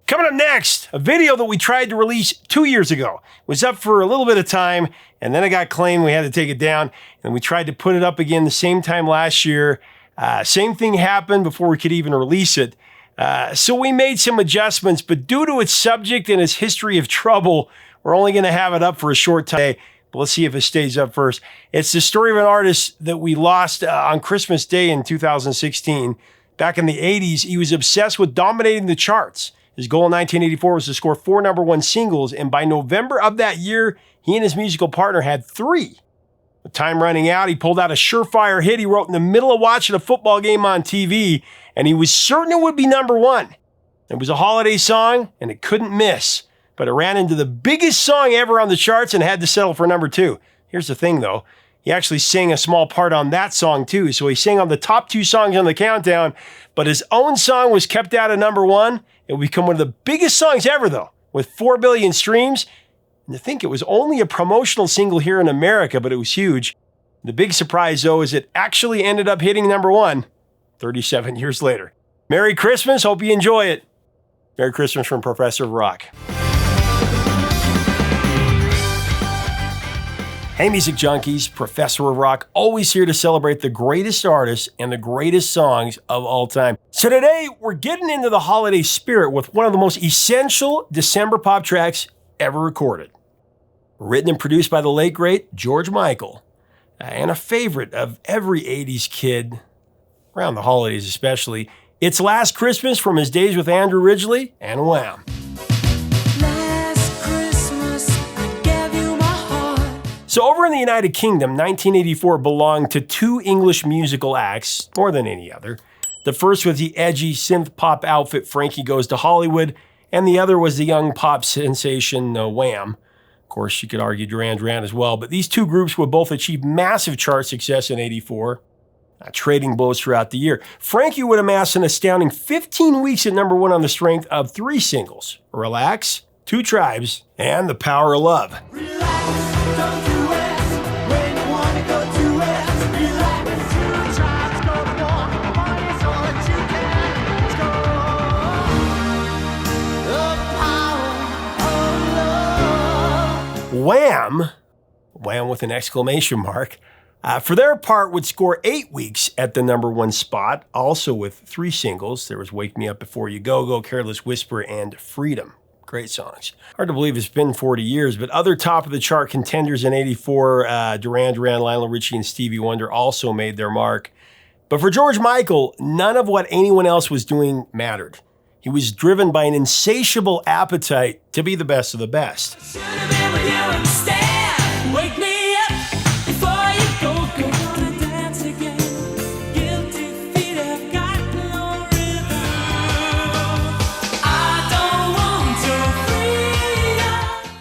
Coming up next, a video that we tried to release 2 years ago. It was up for a little bit of time, and then it got claimed. We had to take it down, and we tried to put it up again the same time last year. Same thing happened before we could even release it. So we made some adjustments, but due to its subject and its history of trouble, we're only going to have it up for a short time. But let's see if it stays up first. It's the story of an artist that we lost on Christmas Day in 2016. Back in the 80s, he was obsessed with dominating the charts. His goal in 1984 was to score 4 #1 singles, and by November of that year, he and his musical partner had 3. With time running out, he pulled out a surefire hit he wrote in the middle of watching a football game on TV, and he was certain it would be #1. It was a holiday song, and it couldn't miss, but it ran into the biggest song ever on the charts and had to settle for #2. Here's the thing, though. He actually sang a small part on that song, too, so he sang on the top 2 songs on the countdown, but his own song was kept out of #1. It would become one of the biggest songs ever, though, with 4 billion streams. And to think it was only a promotional single here in America, but it was huge. The big surprise, though, is it actually ended up hitting #1 37 years later. Merry Christmas. Hope you enjoy it. Merry Christmas from Professor of Rock. Hey, music junkies, Professor of Rock, always here to celebrate the greatest artists and the greatest songs of all time. So today, we're getting into the holiday spirit with one of the most essential December pop tracks ever recorded. Written and produced by the late, great George Michael, and a favorite of every 80s kid, around the holidays especially. It's Last Christmas from his days with Andrew Ridgeley and Wham! So over in the United Kingdom, 1984 belonged to 2 English musical acts, more than any other. The first was the edgy synth-pop outfit Frankie Goes to Hollywood, and the other was the young pop sensation Wham! Of course, you could argue Duran Duran as well, but these 2 groups would both achieve massive chart success in '84, trading blows throughout the year. Frankie would amass an astounding 15 weeks at #1 on the strength of 3 singles, Relax, 2 Tribes, and The Power of Love. Wham with an exclamation mark, for their part would score 8 weeks at the #1 spot, also with 3 singles. There was Wake Me Up Before You Go, Careless, Whisper, and Freedom. Great songs. Hard to believe it's been 40 years, but other top of the chart contenders in '84, Duran Duran, Lionel Richie, and Stevie Wonder also made their mark. But for George Michael, none of what anyone else was doing mattered. He was driven by an insatiable appetite to be the best of the best.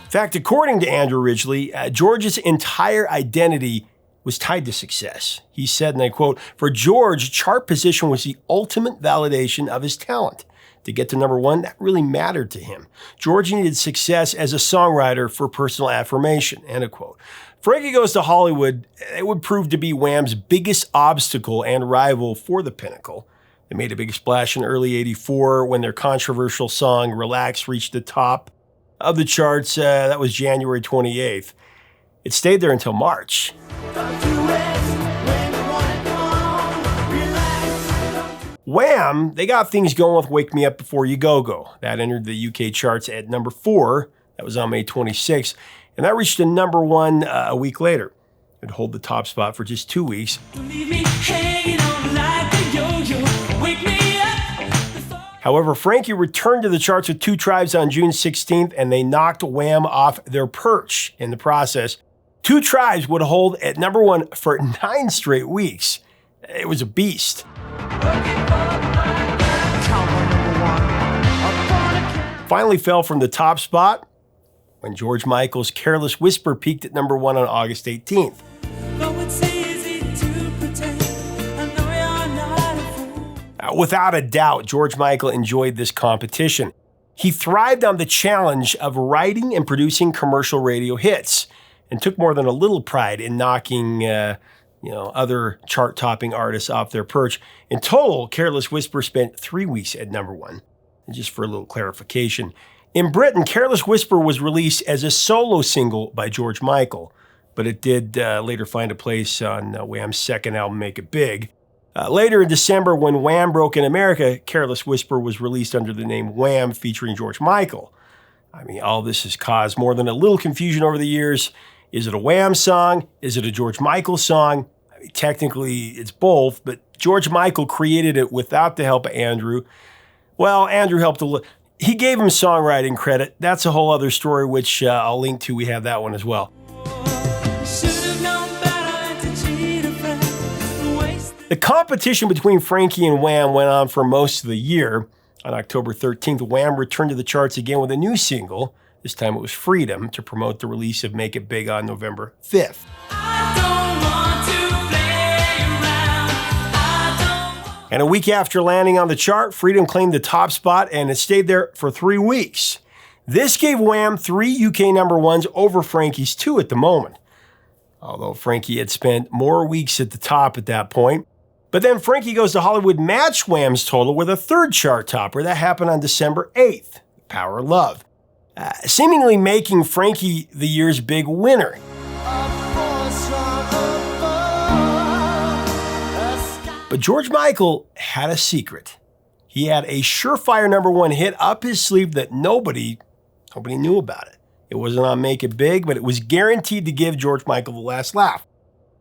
In fact, according to Andrew Ridgeley, George's entire identity was tied to success. He said, and I quote, "For George, chart position was the ultimate validation of his talent. To get to #1, that really mattered to him. George needed success as a songwriter for personal affirmation," end of quote. Frankie Goes to Hollywood, it would prove to be Wham's biggest obstacle and rival for the pinnacle. They made a big splash in early '84 when their controversial song Relax reached the top of the charts. That was January 28th. It stayed there until March. Wham! They got things going with Wake Me Up Before You Go. That entered the UK charts at #4. That was on May 26th. And that reached a #1 a week later. It'd hold the top spot for just 2 weeks. However, Frankie returned to the charts with 2 Tribes on June 16th, and they knocked Wham off their perch in the process. 2 Tribes would hold at #1 for 9 straight weeks. It was a beast. Finally fell from the top spot when George Michael's Careless Whisper peaked at #1 on August 18th. Without a doubt, George Michael enjoyed this competition. He thrived on the challenge of writing and producing commercial radio hits, and took more than a little pride in knocking other chart-topping artists off their perch. In total, Careless Whisper spent 3 weeks at #1. And just for a little clarification, in Britain, Careless Whisper was released as a solo single by George Michael, but it did later find a place on Wham's second album, Make It Big. Later in December, when Wham broke in America, Careless Whisper was released under the name Wham featuring George Michael. I mean, all this has caused more than a little confusion over the years. Is it a Wham song? Is it a George Michael song? I mean, technically, it's both, but George Michael created it without the help of Andrew. Well, Andrew helped a little. He gave him songwriting credit. That's a whole other story, which I'll link to. We have that one as well. The competition between Frankie and Wham went on for most of the year. On October 13th, Wham returned to the charts again with a new single. This time it was Freedom, to promote the release of Make It Big on November 5th. And a week after landing on the chart, Freedom claimed the top spot, and it stayed there for 3 weeks. This gave Wham 3 UK number ones over Frankie's 2 at the moment, although Frankie had spent more weeks at the top at that point. But then Frankie Goes to Hollywood matched Wham's total with a 3rd chart topper. That happened on December 8th, Power of Love, seemingly making Frankie the year's big winner. But George Michael had a secret. He had a surefire number 1 hit up his sleeve that nobody knew about it. It wasn't on Make It Big, but it was guaranteed to give George Michael the last laugh.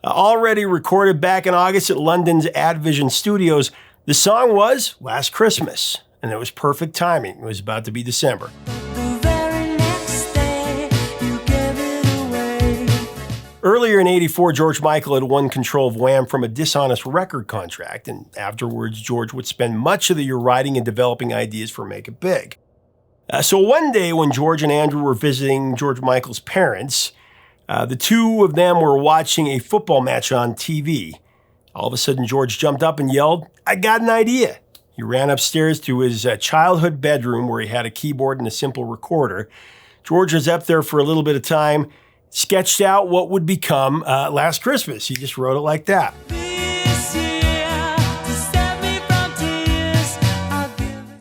Already recorded back in August at London's Advision Studios, the song was Last Christmas, and it was perfect timing. It was about to be December. Earlier in '84, George Michael had won control of Wham from a dishonest record contract, and afterwards, George would spend much of the year writing and developing ideas for Make It Big. So one day when George and Andrew were visiting George Michael's parents, the two of them were watching a football match on TV. All of a sudden, George jumped up and yelled, "I got an idea." He ran upstairs to his childhood bedroom where he had a keyboard and a simple recorder. George was up there for a little bit of time, sketched out what would become Last Christmas. He just wrote it like that.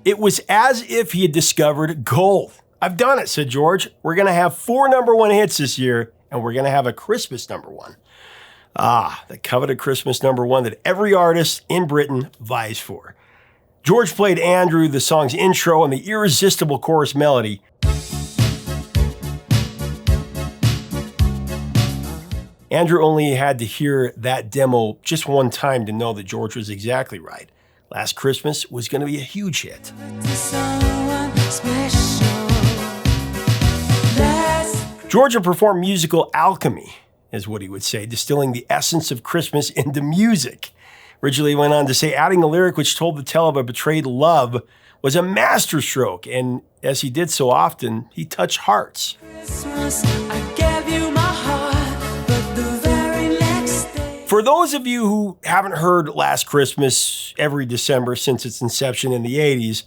It was as if he had discovered gold. "I've done it," said George. "We're going to have 4 number 1 hits this year, and we're going to have a Christmas number 1. The coveted Christmas number 1 that every artist in Britain vies for. George played Andrew the song's intro and the irresistible chorus melody. Andrew only had to hear that demo just one time to know that George was exactly right. Last Christmas was going to be a huge hit. George had performed musical alchemy, is what he would say, distilling the essence of Christmas into music. Originally, he went on to say adding a lyric which told the tale of a betrayed love was a masterstroke, and as he did so often, he touched hearts. For those of you who haven't heard Last Christmas every December since its inception in the 80s,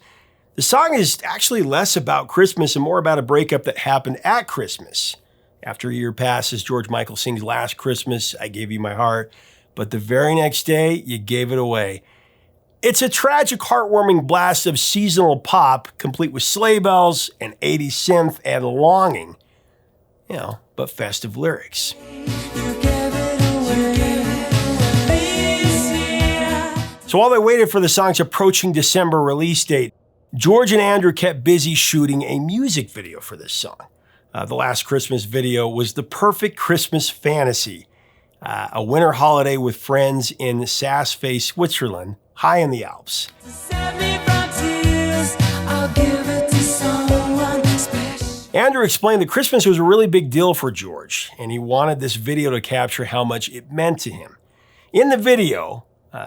the song is actually less about Christmas and more about a breakup that happened at Christmas. After a year passes, George Michael sings Last Christmas, I Gave You My Heart, but the very next day, you gave it away. It's a tragic, heartwarming blast of seasonal pop, complete with sleigh bells and 80s synth and longing, but festive lyrics. So while they waited for the song's approaching December release date, George and Andrew kept busy shooting a music video for this song. The Last Christmas video was the perfect Christmas fantasy. A winter holiday with friends in Saas-Fee, Switzerland, high in the Alps. Andrew explained that Christmas was a really big deal for George, and he wanted this video to capture how much it meant to him. In the video,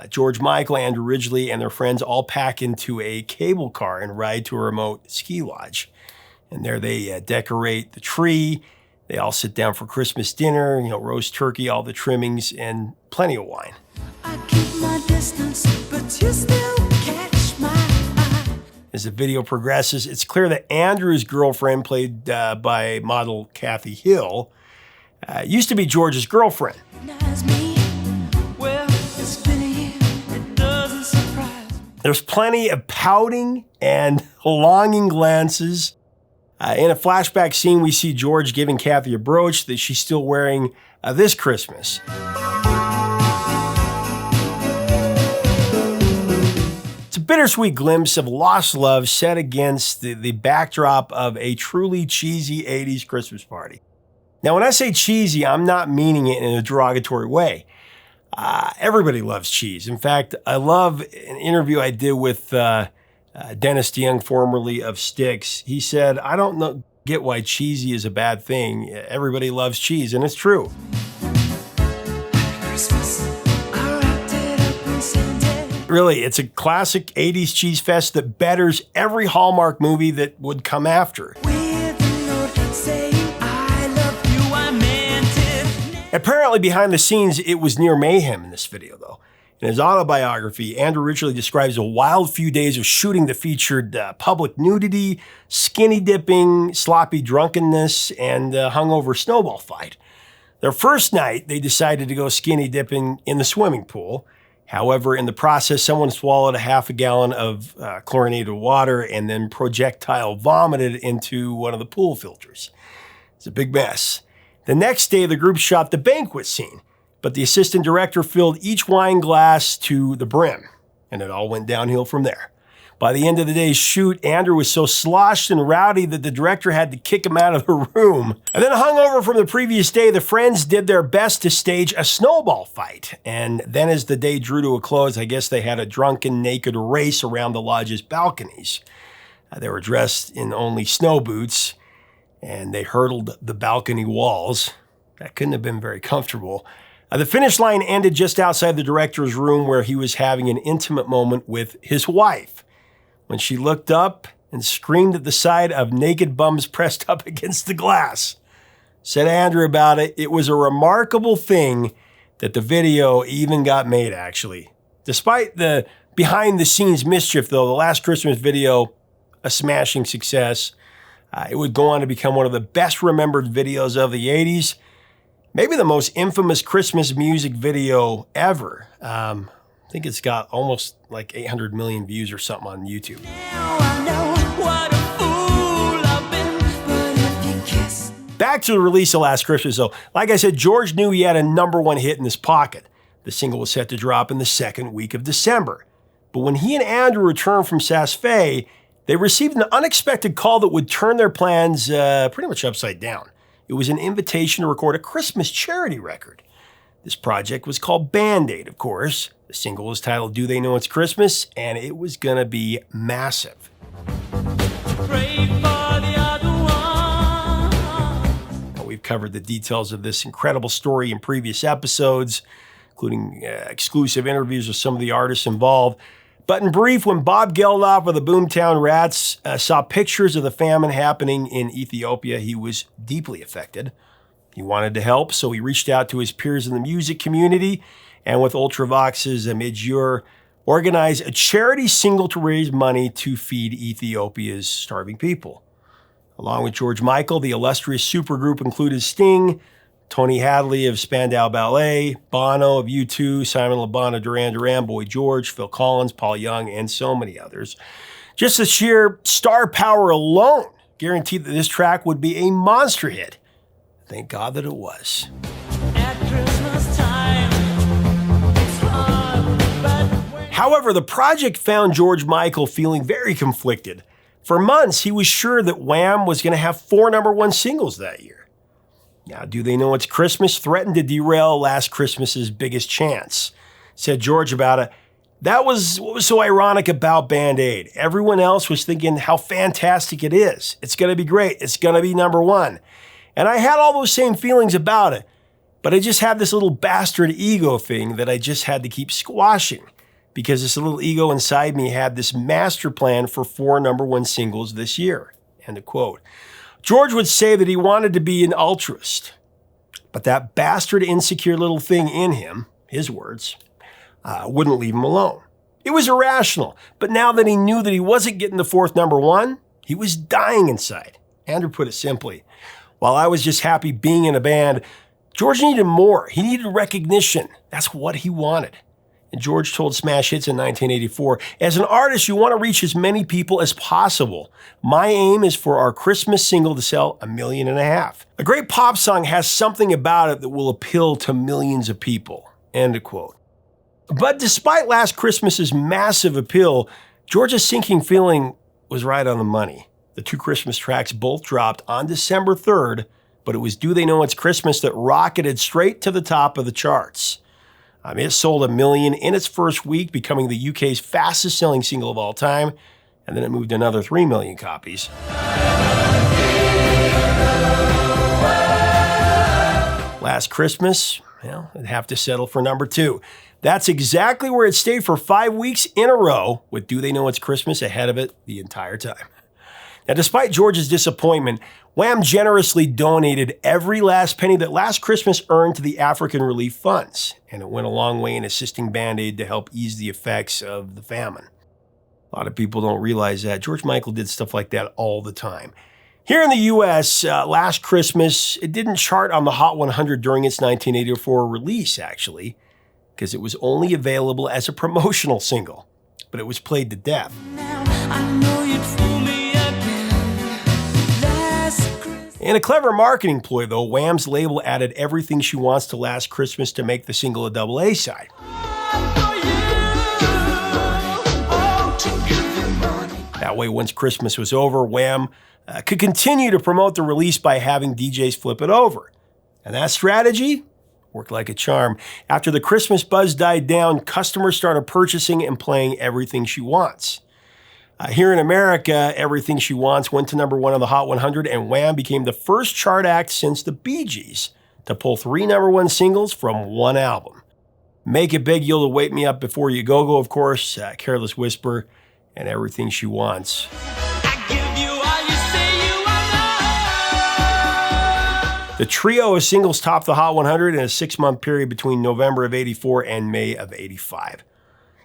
George Michael, Andrew Ridgeley, and their friends all pack into a cable car and ride to a remote ski lodge. And there they decorate the tree. They all sit down for Christmas dinner, roast turkey, all the trimmings, and plenty of wine. I keep my distance, but you still catch my eye. As the video progresses, it's clear that Andrew's girlfriend, played by model Kathy Hill, used to be George's girlfriend. There's plenty of pouting and longing glances. In a flashback scene, we see George giving Kathy a brooch that she's still wearing this Christmas. It's a bittersweet glimpse of lost love set against the backdrop of a truly cheesy 80s Christmas party. Now, when I say cheesy, I'm not meaning it in a derogatory way. Everybody loves cheese. In fact, I love an interview I did with Dennis DeYoung, formerly of Styx. He said, I don't get why cheesy is a bad thing. Everybody loves cheese, and it's true. Really, it's a classic 80s cheese fest that betters every Hallmark movie that would come after. Apparently, behind the scenes, it was near mayhem in this video, though. In his autobiography, Andrew Ridgeley describes a wild few days of shooting that featured public nudity, skinny dipping, sloppy drunkenness, and a hungover snowball fight. Their first night, they decided to go skinny dipping in the swimming pool. However, in the process, someone swallowed a half a gallon of chlorinated water and then projectile vomited into one of the pool filters. It's a big mess. The next day, the group shot the banquet scene, but the assistant director filled each wine glass to the brim, and it all went downhill from there. By the end of the day's shoot, Andrew was so sloshed and rowdy that the director had to kick him out of the room. And then hungover from the previous day, the friends did their best to stage a snowball fight. And then as the day drew to a close, I guess they had a drunken, naked race around the lodge's balconies. They were dressed in only snow boots, and they hurdled the balcony walls. That couldn't have been very comfortable. The finish line ended just outside the director's room where he was having an intimate moment with his wife. When she looked up and screamed at the sight of naked bums pressed up against the glass. Said Andrew about it, it was a remarkable thing that the video even got made, actually. Despite the behind-the-scenes mischief, though, the Last Christmas video, a smashing success. It would go on to become one of the best-remembered videos of the 80s. Maybe the most infamous Christmas music video ever. I think it's got almost like 800 million views or something on YouTube. Back to the release of Last Christmas, though. Like I said, George knew he had a #1 hit in his pocket. The single was set to drop in the second week of December. But when he and Andrew returned from Saas Fee, they received an unexpected call that would turn their plans pretty much upside down. It was an invitation to record a Christmas charity record. This project was called Band-Aid, of course. The single was titled Do They Know It's Christmas? And it was going to be massive. Now, we've covered the details of this incredible story in previous episodes, including exclusive interviews with some of the artists involved. But in brief, when Bob Geldof of the Boomtown Rats saw pictures of the famine happening in Ethiopia, he was deeply affected. He wanted to help, so he reached out to his peers in the music community and with Ultravox's Midjur, organized a charity single to raise money to feed Ethiopia's starving people. Along with George Michael, the illustrious supergroup included Sting, Tony Hadley of Spandau Ballet, Bono of U2, Simon Le Bon of Duran Duran, Boy George, Phil Collins, Paul Young, and so many others. Just the sheer star power alone guaranteed that this track would be a monster hit. Thank God that it was. However, the project found George Michael feeling very conflicted. For months, he was sure that Wham was going to have 4 #1 singles that year. Now, Do They Know It's Christmas threatened to derail Last Christmas's biggest chance. Said George about it, that was what was so ironic about Band-Aid. Everyone else was thinking how fantastic it is. It's going to be great. It's going to be #1. And I had all those same feelings about it, but I just had this little bastard ego thing that I just had to keep squashing because this little ego inside me had this master plan for 4 #1 singles this year. End of quote. George would say that he wanted to be an altruist, but that bastard insecure little thing in him, his words, wouldn't leave him alone. It was irrational, but now that he knew that he wasn't getting the 4th #1, he was dying inside. Andrew put it simply, while I was just happy being in a band, George needed more. He needed recognition. That's what he wanted. And George told Smash Hits in 1984, "As an artist, you want to reach as many people as possible. My aim is for our Christmas single to sell 1.5 million. A great pop song has something about it that will appeal to millions of people." End of quote. But despite Last Christmas's massive appeal, George's sinking feeling was right on the money. The two Christmas tracks both dropped on December 3rd, but it was Do They Know It's Christmas that rocketed straight to the top of the charts. It sold 1 million in its first week, becoming the UK's fastest selling single of all time, and then it moved another 3 million copies. Last Christmas, well, it'd have to settle for number 2. That's exactly where it stayed for 5 weeks in a row, with Do They Know It's Christmas ahead of it the entire time. Now, despite George's disappointment, Wham generously donated every last penny that Last Christmas earned to the African Relief Funds, and it went a long way in assisting Band Aid to help ease the effects of the famine. A lot of people don't realize that. George Michael did stuff like that all the time. Here in the U.S., Last Christmas, it didn't chart on the Hot 100 during its 1984 release, actually, because it was only available as a promotional single, but it was played to death. Now, I know you'd fool me again. In a clever marketing ploy, though, Wham's label added Everything She Wants to Last Christmas to make the single a double A side. That way, once Christmas was over, Wham could continue to promote the release by having DJs flip it over. And that strategy worked like a charm. After the Christmas buzz died down, customers started purchasing and playing Everything She Wants. Here in America, Everything She Wants went to number 1 on the Hot 100, and Wham became the first chart act since the Bee Gees to pull 3 number 1 singles from one album. Make It Big, You'll Wake Me Up Before You Go, of course, Careless Whisper, and Everything She Wants. The trio of singles topped the Hot 100 in a 6-month period between November of 84 and May of 85.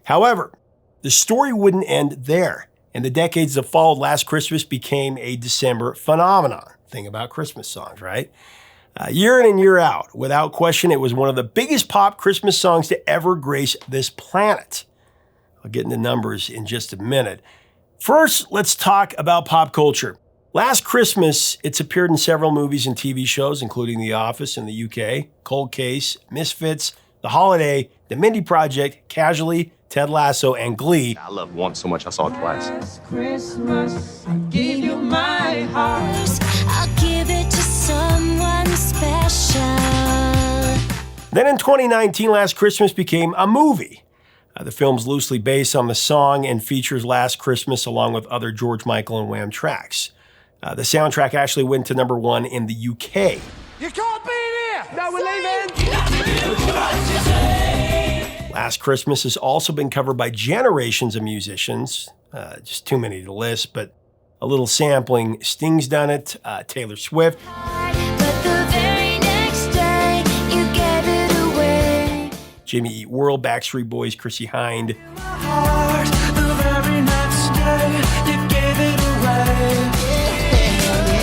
However, the story wouldn't end there. In the decades that followed, Last Christmas became a December phenomenon. Thing about Christmas songs, right? Year in and year out, without question, it was one of the biggest pop Christmas songs to ever grace this planet. I'll get into numbers in just a minute. First, let's talk about pop culture. Last Christmas, it's appeared in several movies and TV shows, including The Office in the UK, Cold Case, Misfits, The Holiday, The Mindy Project, Casually, Ted Lasso, and Glee. I loved Once so much I saw it twice. Last Christmas, I gave you my heart. I'll give it to someone special. Then in 2019, Last Christmas became a movie. The film's loosely based on the song and features Last Christmas along with other George Michael and Wham tracks. The soundtrack actually went to number 1 in the UK. You can't be here! No, we're leaving! Last Christmas has also been covered by generations of musicians. Just too many to list, but a little sampling. Sting's done it, Taylor Swift. But the very next day, you gave it away. Jimmy Eat World, Backstreet Boys, Chrissy Hynde. The very next day, you gave it away.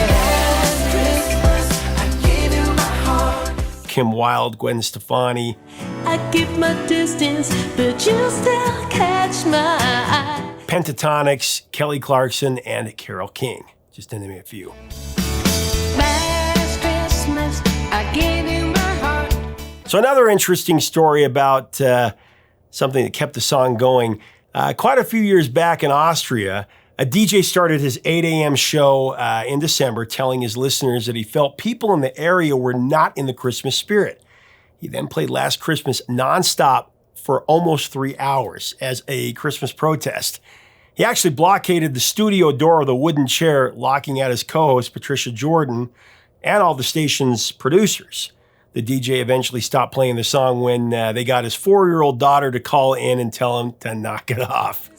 Last Christmas, I gave you my heart. Kim Wilde, Gwen Stefani. I keep my distance, but you still catch my eye. Pentatonics, Kelly Clarkson, and Carole King, just to name a few. Last Christmas, I gave you my heart. So another interesting story about something that kept the song going. Quite a few years back in Austria, a DJ started his 8 a.m. show in December telling his listeners that he felt people in the area were not in the Christmas spirit. He then played Last Christmas nonstop for almost 3 hours as a Christmas protest. He actually blockaded the studio door with a wooden chair, locking out his co-host, Patricia Jordan, and all the station's producers. The DJ eventually stopped playing the song when they got his 4-year-old daughter to call in and tell him to knock it off.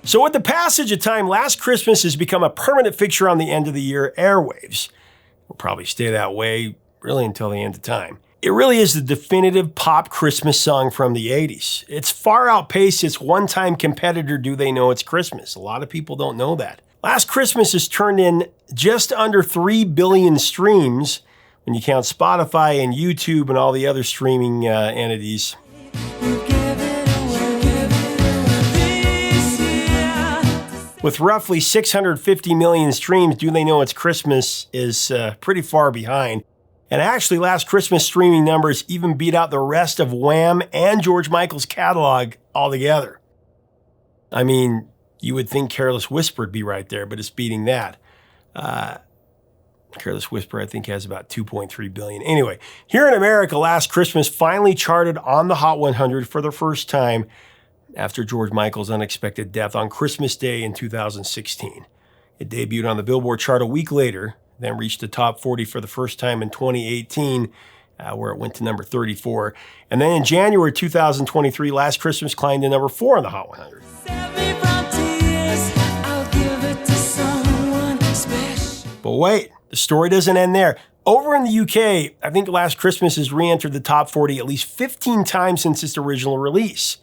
So with the passage of time, Last Christmas has become a permanent fixture on the end of the year airwaves. It'll probably stay that way really until the end of time. It really is the definitive pop Christmas song from the 80s. It's far outpaced its one-time competitor, Do They Know It's Christmas? A lot of people don't know that. Last Christmas has turned in just under 3 billion streams, when you count Spotify and YouTube and all the other streaming entities. With roughly 650 million streams, Do They Know It's Christmas is pretty far behind. And actually, Last Christmas streaming numbers even beat out the rest of Wham and George Michael's catalog altogether. I mean, you would think Careless Whisper would be right there, but it's beating that. Careless Whisper, I think, has about 2.3 billion. Anyway, here in America, Last Christmas finally charted on the Hot 100 for the first time after George Michael's unexpected death on Christmas Day in 2016. It debuted on the Billboard chart a week later, then reached the top 40 for the first time in 2018, where it went to number 34. And then in January 2023, Last Christmas climbed to number 4 on the Hot 100. But wait, the story doesn't end there. Over in the UK, I think Last Christmas has re-entered the top 40 at least 15 times since its original release.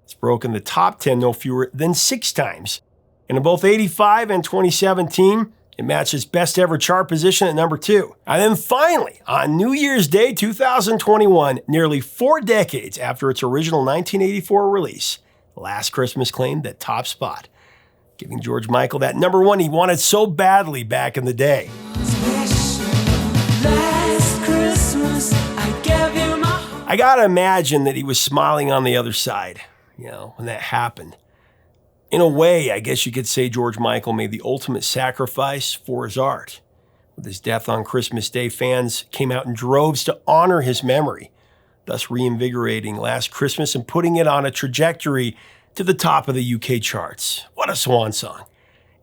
It's broken the top 10 no fewer than 6 times. And in both 85 and 2017, it matched its best ever chart position at number 2. And then finally, on New Year's Day 2021, nearly 4 decades after its original 1984 release, Last Christmas claimed that top spot, giving George Michael that number 1 he wanted so badly back in the day. I gotta imagine that he was smiling on the other side, when that happened. In a way, I guess you could say George Michael made the ultimate sacrifice for his art. With his death on Christmas Day, fans came out in droves to honor his memory, thus reinvigorating Last Christmas and putting it on a trajectory to the top of the UK charts. What a swan song.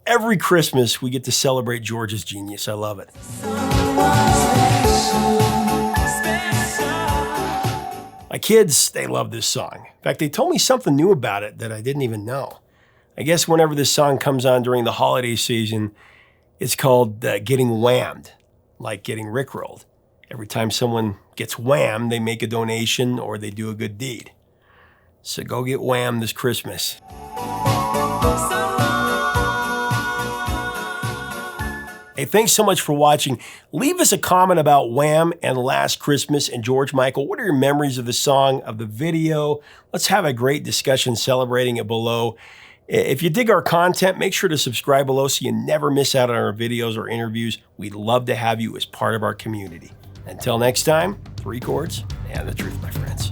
Every Christmas, we get to celebrate George's genius. I love it. My kids, they love this song. In fact, they told me something new about it that I didn't even know. I guess whenever this song comes on during the holiday season, it's called getting whammed, like getting rickrolled. Every time someone gets whammed, they make a donation or they do a good deed. So go get whammed this Christmas. Hey, thanks so much for watching. Leave us a comment about Wham and Last Christmas and George Michael. What are your memories of the song, of the video? Let's have a great discussion celebrating it below. If you dig our content, make sure to subscribe below so you never miss out on our videos or interviews. We'd love to have you as part of our community. Until next time, 3 chords and the truth, my friends.